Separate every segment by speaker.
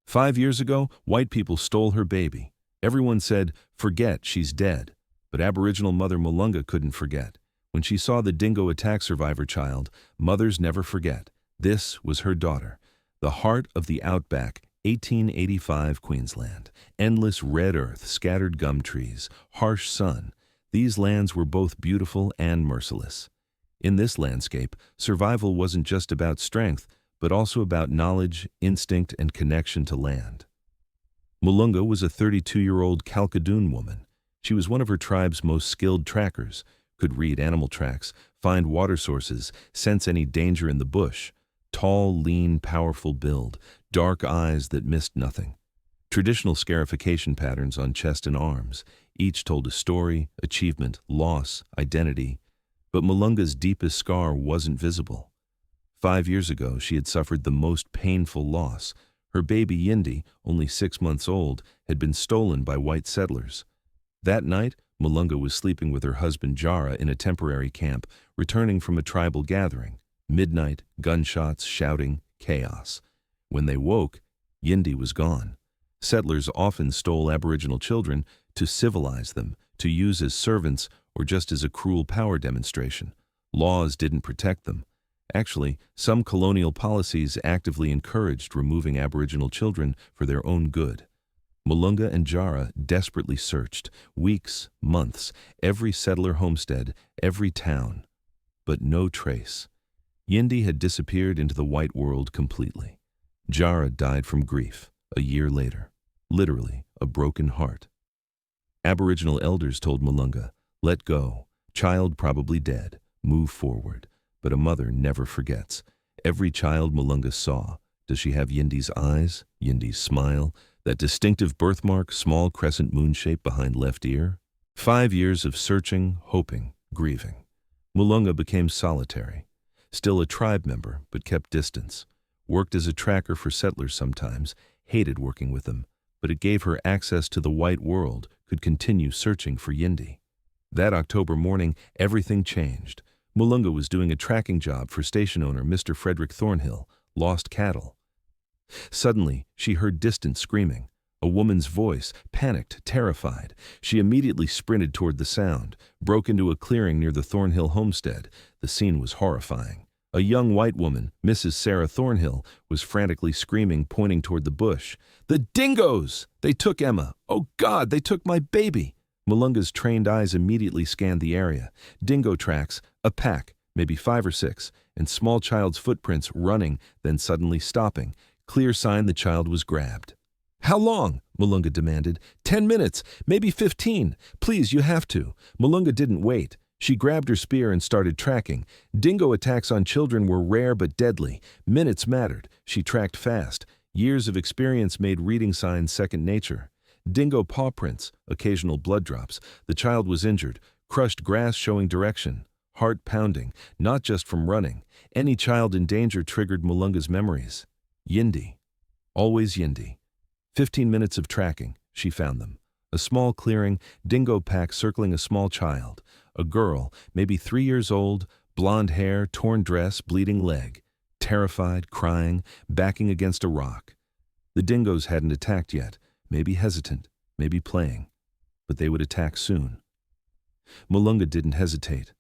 Speaker 1: 5 years ago, white people stole her baby. Everyone said, forget, she's dead. But Aboriginal mother Mulunga couldn't forget. When she saw the dingo attack survivor child, mothers never forget. This was her daughter. The heart of the outback, 1885 Queensland. Endless red earth, scattered gum trees, harsh sun. These lands were both beautiful and merciless. In this landscape, survival wasn't just about strength, but also about knowledge, instinct, and connection to land. Mulunga was a 32-year-old Kalkadoon woman. She was one of her tribe's most skilled trackers, could read animal tracks, find water sources, sense any danger in the bush. Tall, lean, powerful build, dark eyes that missed nothing. Traditional scarification patterns on chest and arms, each told a story, achievement, loss, identity. But Mulunga's deepest scar wasn't visible. 5 years ago, she had suffered the most painful loss. Her baby Yindi, only 6 months old, had been stolen by white settlers. That night, Mulunga was sleeping with her husband Jara in a temporary camp, returning from a tribal gathering. Midnight, gunshots, shouting, chaos. When they woke, Yindi was gone. Settlers often stole Aboriginal children to civilize them, to use as servants, or just as a cruel power demonstration. Laws didn't protect them. Actually, some colonial policies actively encouraged removing Aboriginal children for their own good. Mulunga and Jara desperately searched, weeks, months, every settler homestead, every town. But no trace. Yindi had disappeared into the white world completely. Jara died from grief a year later, literally a broken heart. Aboriginal elders told Mulunga, let go, child probably dead, move forward. But a mother never forgets. Every child Mulunga saw, does she have Yindi's eyes, Yindi's smile, that distinctive birthmark, small crescent moon shape behind left ear? 5 years of searching, hoping, grieving. Mulunga became solitary. Still a tribe member, but kept distance. Worked as a tracker for settlers sometimes, hated working with them, but it gave her access to the white world, could continue searching for Yindi. That October morning, everything changed. Mulunga was doing a tracking job for station owner Mr. Frederick Thornhill, lost cattle. Suddenly, she heard distant screaming. A woman's voice, panicked, terrified. She immediately sprinted toward the sound, broke into a clearing near the Thornhill homestead. The scene was horrifying. A young white woman, Mrs. Sarah Thornhill, was frantically screaming, pointing toward the bush. The dingoes! They took Emma! Oh God, they took my baby! Mulunga's trained eyes immediately scanned the area. Dingo tracks, a pack, maybe 5 or 6, and small child's footprints running, then suddenly stopping. Clear sign the child was grabbed. How long? Mulunga demanded. 10 minutes, maybe 15. Please, you have to. Mulunga didn't wait. She grabbed her spear and started tracking. Dingo attacks on children were rare but deadly. Minutes mattered. She tracked fast. Years of experience made reading signs second nature. Dingo paw prints, occasional blood drops. The child was injured, crushed grass showing direction, heart pounding, not just from running. Any child in danger triggered Mulunga's memories. Yindi. Always Yindi. 15 minutes of tracking, she found them. A small clearing, dingo pack circling a small child. A girl, maybe 3 years old, blonde hair, torn dress, bleeding leg. Terrified, crying, backing against a rock. The dingoes hadn't attacked yet. Maybe hesitant, maybe playing, but they would attack soon. Mulunga didn't hesitate.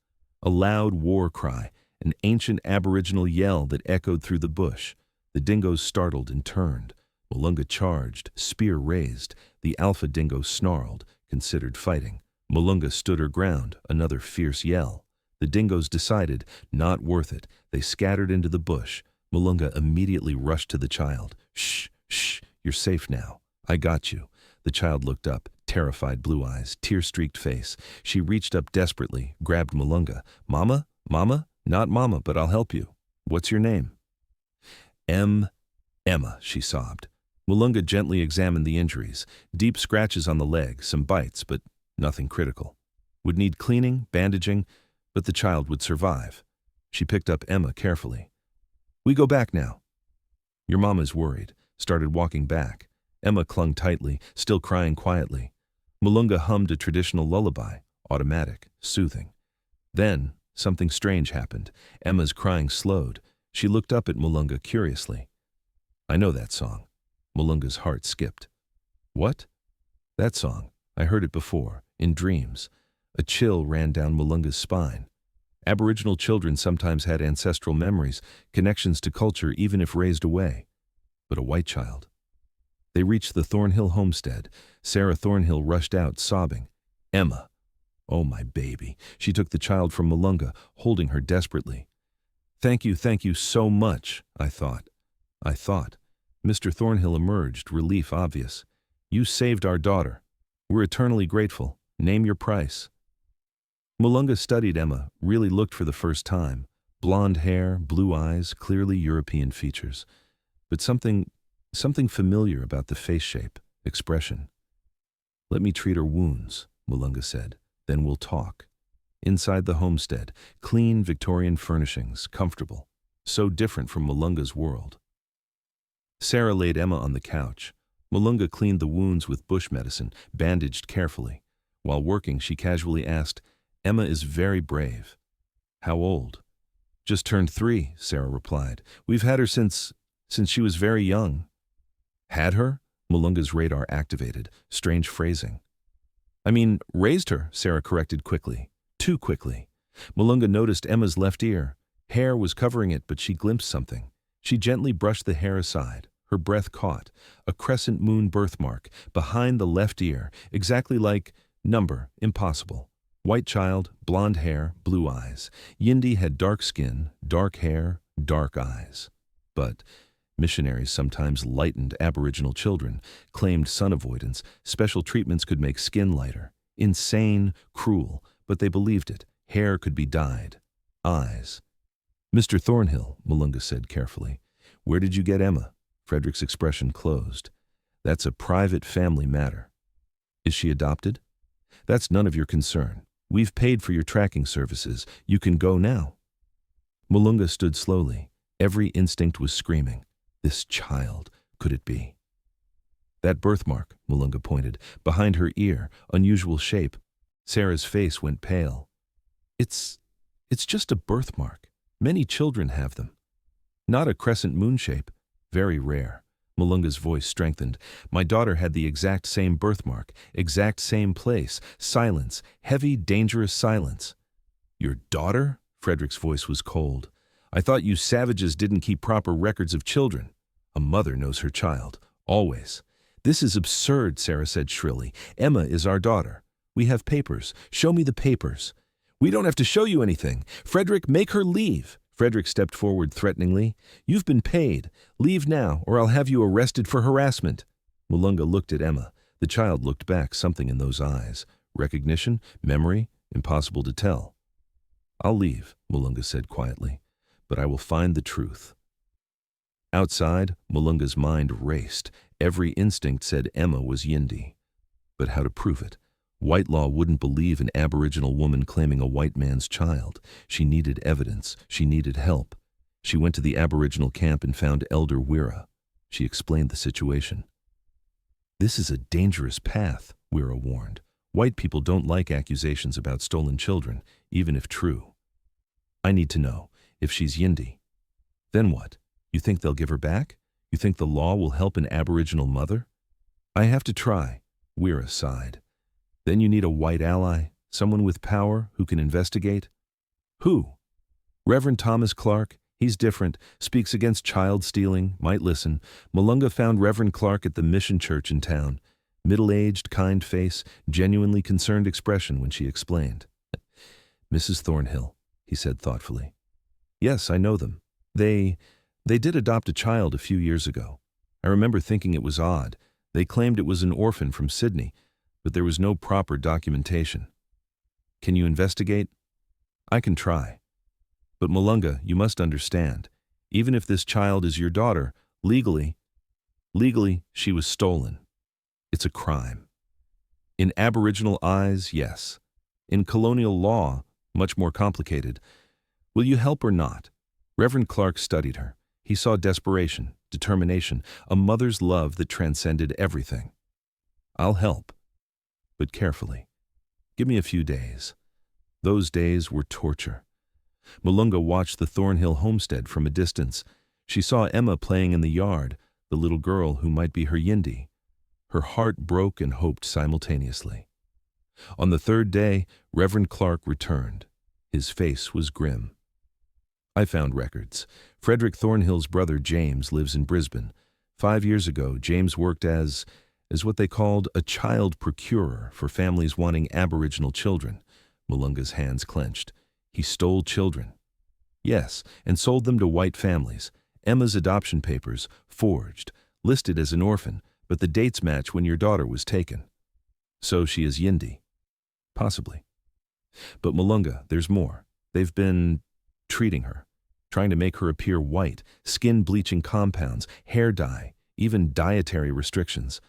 Speaker 1: A loud war cry, an ancient Aboriginal yell that echoed through the bush. The dingoes startled and turned. Mulunga charged, spear raised. The alpha dingo snarled, considered fighting. Mulunga stood her ground, another fierce yell. The dingoes decided, not worth it. They scattered into the bush. Mulunga immediately rushed to the child. Shh, shh, you're safe now. I got you. The child looked up, terrified blue eyes, tear-streaked face. She reached up desperately, grabbed Mulunga. Mama? Mama? Not Mama, but I'll help you. What's your name? Emma, she sobbed. Mulunga gently examined the injuries. Deep scratches on the leg, some bites, but nothing critical. Would need cleaning, bandaging, but the child would survive. She picked up Emma carefully. We go back now. Your mama's worried. Started walking back. Emma clung tightly, still crying quietly. Mulunga hummed a traditional lullaby, automatic, soothing. Then, something strange happened. Emma's crying slowed. She looked up at Mulunga curiously. I know that song. Mulunga's heart skipped. What? That song. I heard it before, in dreams. A chill ran down Mulunga's spine. Aboriginal children sometimes had ancestral memories, connections to culture even if raised away. But a white child. They reached the Thornhill homestead. Sarah Thornhill rushed out, sobbing. Emma. Oh, my baby. She took the child from Mulunga, holding her desperately. Thank you so much, I thought. Mr. Thornhill emerged, relief obvious. You saved our daughter. We're eternally grateful. Name your price. Mulunga studied Emma, really looked for the first time. Blonde hair, blue eyes, clearly European features. But something familiar about the face shape, expression. Let me treat her wounds, Mulunga said. Then we'll talk. Inside the homestead, clean Victorian furnishings, comfortable. So different from Mulunga's world. Sarah laid Emma on the couch. Mulunga cleaned the wounds with bush medicine, bandaged carefully. While working, she casually asked, Emma is very brave. How old? Just turned 3, Sarah replied. We've had her since she was very young. Had her? Mulunga's radar activated. Strange phrasing. I mean, raised her, Sarah corrected quickly. Too quickly. Mulunga noticed Emma's left ear. Hair was covering it, but she glimpsed something. She gently brushed the hair aside. Her breath caught. A crescent moon birthmark, behind the left ear, exactly like number, impossible. White child, blonde hair, blue eyes. Yindi had dark skin, dark hair, dark eyes. But missionaries sometimes lightened Aboriginal children, claimed sun avoidance, special treatments could make skin lighter. Insane, cruel, but they believed it. Hair could be dyed. Eyes. Mr. Thornhill, Mulunga said carefully. Where did you get Emma? Frederick's expression closed. That's a private family matter. Is she adopted? That's none of your concern. We've paid for your tracking services. You can go now. Mulunga stood slowly. Every instinct was screaming. This child, could it be? That birthmark, Mulunga pointed, behind her ear, unusual shape. Sarah's face went pale. It's just a birthmark. Many children have them. Not a crescent moon shape. Very rare. Mulunga's voice strengthened. My daughter had the exact same birthmark, exact same place. Silence. Heavy, dangerous silence. Your daughter? Frederick's voice was cold. I thought you savages didn't keep proper records of children. A mother knows her child. Always. This is absurd, Sarah said shrilly. Emma is our daughter. We have papers. Show me the papers. We don't have to show you anything. Frederick, make her leave. Frederick stepped forward threateningly. You've been paid. Leave now, or I'll have you arrested for harassment. Mulunga looked at Emma. The child looked back, something in those eyes. Recognition? Memory? Impossible to tell. I'll leave, Mulunga said quietly, but I will find the truth. Outside, Mulunga's mind raced. Every instinct said Emma was Yindi. But how to prove it? White law wouldn't believe an Aboriginal woman claiming a white man's child. She needed evidence. She needed help. She went to the Aboriginal camp and found Elder Wira. She explained the situation. This is a dangerous path, Wira warned. White people don't like accusations about stolen children, even if true. I need to know if she's Yindi. Then what? You think they'll give her back? You think the law will help an Aboriginal mother? I have to try, Wira sighed. Then you need a white ally, someone with power who can investigate. Who? Reverend Thomas Clark. He's different, speaks against child stealing, might listen. Mulunga found Reverend Clark at the mission church in town. Middle-aged, kind face, genuinely concerned expression when she explained. Mrs. Thornhill, he said thoughtfully. Yes, I know them. They did adopt a child a few years ago. I remember thinking it was odd. They claimed it was an orphan from Sydney, but there was no proper documentation. Can you investigate? I can try. But Mulunga, you must understand, even if this child is your daughter, legally, she was stolen. It's a crime. In Aboriginal eyes, yes. In colonial law, much more complicated. Will you help or not? Reverend Clark studied her. He saw desperation, determination, a mother's love that transcended everything. I'll help. But carefully. Give me a few days. Those days were torture. Mulunga watched the Thornhill homestead from a distance. She saw Emma playing in the yard, the little girl who might be her Yindi. Her heart broke and hoped simultaneously. On the third day, Reverend Clark returned. His face was grim. I found records. Frederick Thornhill's brother James lives in Brisbane. 5 years ago, James worked as what they called a child procurer for families wanting Aboriginal children. Mulunga's hands clenched. He stole children. Yes, and sold them to white families. Emma's adoption papers, forged, listed as an orphan, but the dates match when your daughter was taken. So she is Yindi. Possibly. But Mulunga, there's more. They've been treating her, trying to make her appear white, skin-bleaching compounds, hair dye, even dietary restrictions.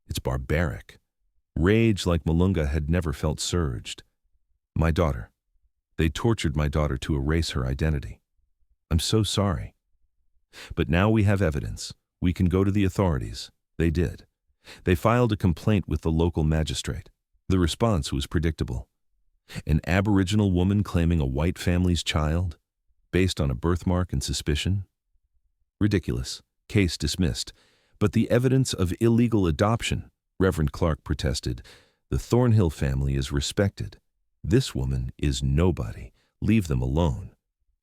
Speaker 1: It's barbaric. Rage like Mulunga had never felt surged. My daughter. They tortured my daughter to erase her identity. I'm so sorry. But now we have evidence. We can go to the authorities. They did. They filed a complaint with the local magistrate. The response was predictable. An Aboriginal woman claiming a white family's child, based on a birthmark and suspicion? Ridiculous. Case dismissed. But the evidence of illegal adoption, Reverend Clark protested. The Thornhill family is respected. This woman is nobody. Leave them alone.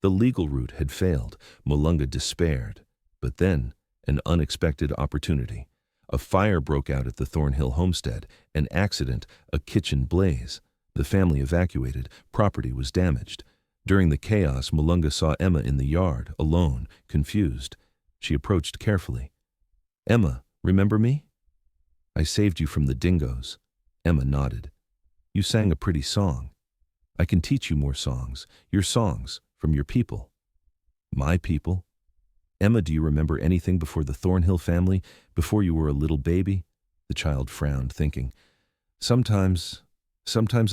Speaker 1: The legal route had failed. Mulunga despaired. But then, an unexpected opportunity. A fire broke out at the Thornhill homestead. An accident, a kitchen blaze. The family evacuated. Property was damaged. During the chaos, Mulunga saw Emma in the yard, alone, confused. She approached carefully. Emma, remember me? I saved you from the dingoes. Emma nodded. You sang a pretty song. I can teach you more songs. Your songs, from your people. My people? Emma, do you remember anything before the Thornhill family, before you were a little baby? The child frowned, thinking. Sometimes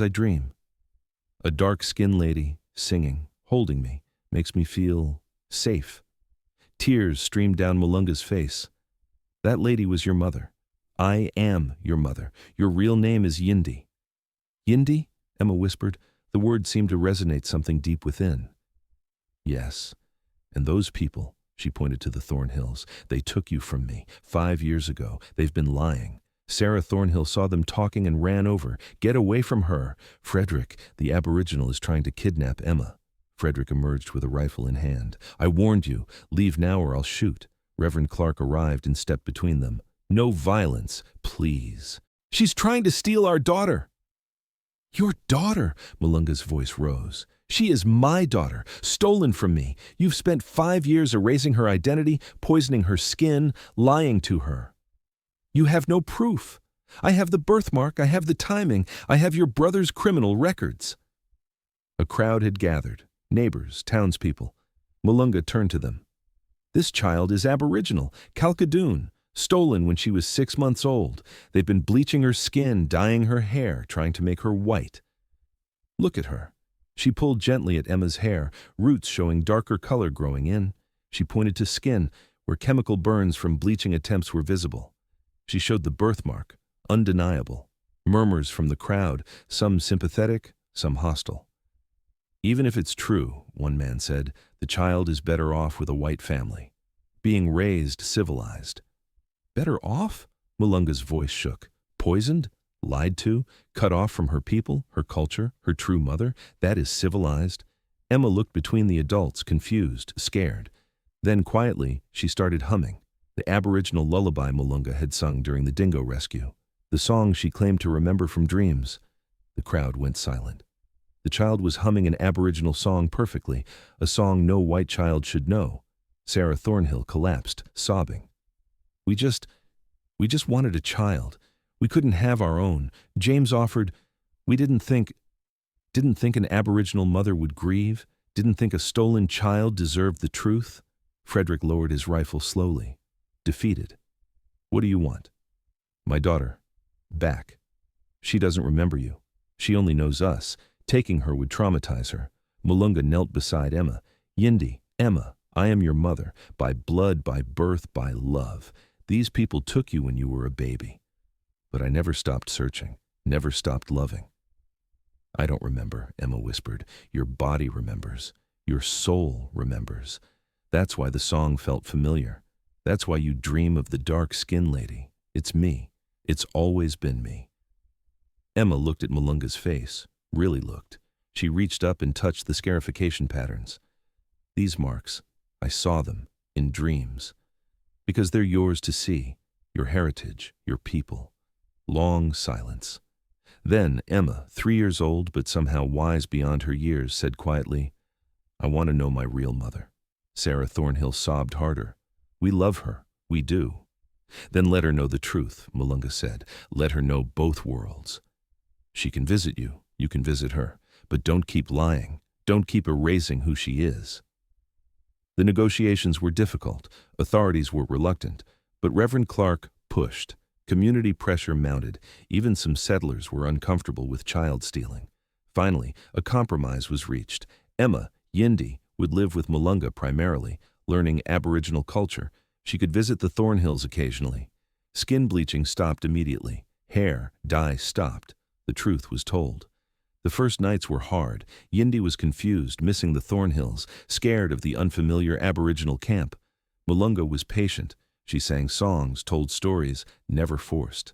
Speaker 1: I dream. A dark-skinned lady, singing, holding me, makes me feel safe. Tears streamed down Mulunga's face. That lady was your mother. I am your mother. Your real name is Yindi. Yindi? Emma whispered. The word seemed to resonate something deep within. Yes, and those people, she pointed to the Thornhills, they took you from me 5 years ago. They've been lying. Sarah Thornhill saw them talking and ran over. Get away from her. Frederick, the Aboriginal, is trying to kidnap Emma. Frederick emerged with a rifle in hand. I warned you. Leave now or I'll shoot. Reverend Clark arrived and stepped between them. No violence, please. She's trying to steal our daughter. Your daughter, Mulunga's voice rose. She is my daughter, stolen from me. You've spent 5 years erasing her identity, poisoning her skin, lying to her. You have no proof. I have the birthmark, I have the timing, I have your brother's criminal records. A crowd had gathered, neighbors, townspeople. Mulunga turned to them. This child is Aboriginal, Kalkadoon, stolen when she was 6 months old. They've been bleaching her skin, dyeing her hair, trying to make her white. Look at her. She pulled gently at Emma's hair, roots showing darker color growing in. She pointed to skin, where chemical burns from bleaching attempts were visible. She showed the birthmark, undeniable. Murmurs from the crowd, some sympathetic, some hostile. Even if it's true, one man said, the child is better off with a white family. Being raised civilized. Better off? Mulunga's voice shook. Poisoned? Lied to? Cut off from her people, her culture, her true mother? That is civilized? Emma looked between the adults, confused, scared. Then quietly, she started humming. The Aboriginal lullaby Mulunga had sung during the Dingo rescue. The song she claimed to remember from dreams. The crowd went silent. The child was humming an Aboriginal song perfectly, a song no white child should know. Sarah Thornhill collapsed, sobbing. We just wanted a child. We couldn't have our own. James offered. We didn't think an Aboriginal mother would grieve, didn't think a stolen child deserved the truth. Frederick lowered his rifle slowly. Defeated. What do you want? My daughter. Back. She doesn't remember you. She only knows us. Taking her would traumatize her. Mulunga knelt beside Emma. Yindi, Emma, I am your mother, by blood, by birth, by love. These people took you when you were a baby. But I never stopped searching, never stopped loving. I don't remember, Emma whispered. Your body remembers. Your soul remembers. That's why the song felt familiar. That's why you dream of the dark skin lady. It's me. It's always been me." Emma looked at Mulunga's face, really looked. She reached up and touched the scarification patterns. "These marks, I saw them, in dreams. Because they're yours to see, your heritage, your people." Long silence. Then Emma, 3 years old but somehow wise beyond her years, said quietly, "I want to know my real mother." Sarah Thornhill sobbed harder. "We love her, we do." "Then let her know the truth," Mulunga said. "Let her know both worlds. She can visit you, you can visit her, but don't keep lying. Don't keep erasing who she is." The negotiations were difficult. Authorities were reluctant, but Reverend Clark pushed. Community pressure mounted. Even some settlers were uncomfortable with child stealing. Finally, a compromise was reached. Emma, Yindi, would live with Mulunga primarily, learning Aboriginal culture. She could visit the Thornhills occasionally. Skin bleaching stopped immediately. Hair, dye stopped. The truth was told. The first nights were hard. Yindi was confused, missing the Thornhills, scared of the unfamiliar Aboriginal camp. Mulunga was patient. She sang songs, told stories, never forced.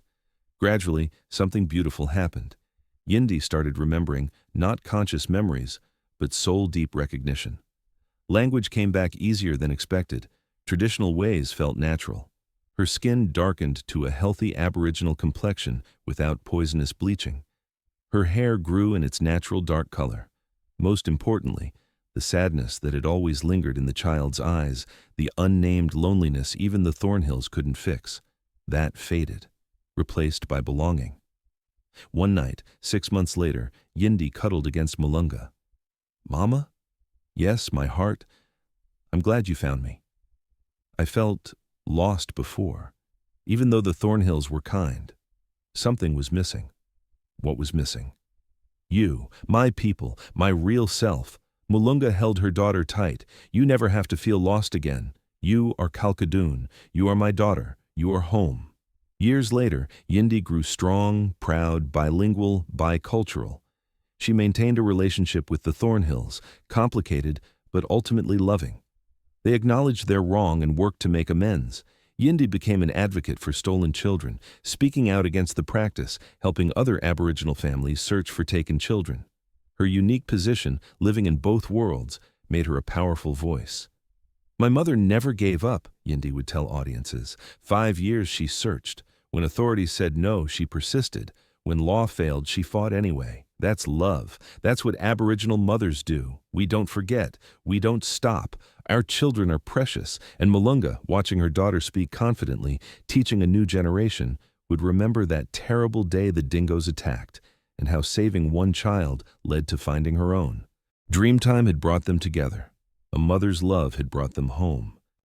Speaker 1: Gradually, something beautiful happened. Yindi started remembering not conscious memories, but soul-deep recognition. Language came back easier than expected. Traditional ways felt natural. Her skin darkened to a healthy Aboriginal complexion without poisonous bleaching. Her hair grew in its natural dark color. Most importantly, the sadness that had always lingered in the child's eyes, the unnamed loneliness even the Thornhills couldn't fix, that faded, replaced by belonging. One night, 6 months later, Yindi cuddled against Mulunga. "Mama? Yes, my heart. I'm glad you found me. I felt lost before, even though the Thornhills were kind. Something was missing." What was missing? "You, my people, my real self." Mulunga held her daughter tight. "You never have to feel lost again. You are Kalkadoon. You are my daughter. You are home." Years later, Yindi grew strong, proud, bilingual, bicultural. She maintained a relationship with the Thornhills, complicated but ultimately loving. They acknowledged their wrong and worked to make amends. Yindi became an advocate for stolen children, speaking out against the practice, helping other Aboriginal families search for taken children. Her unique position, living in both worlds, made her a powerful voice. "My mother never gave up," Yindi would tell audiences. 5 years she searched. When authorities said no, she persisted. When law failed, she fought anyway. That's love. That's what Aboriginal mothers do. We don't forget. We don't stop. Our children are precious. And Mulunga, watching her daughter speak confidently, teaching a new generation, would remember that terrible day the dingoes attacked, and how saving one child led to finding her own. Dreamtime had brought them together. A mother's love had brought them home.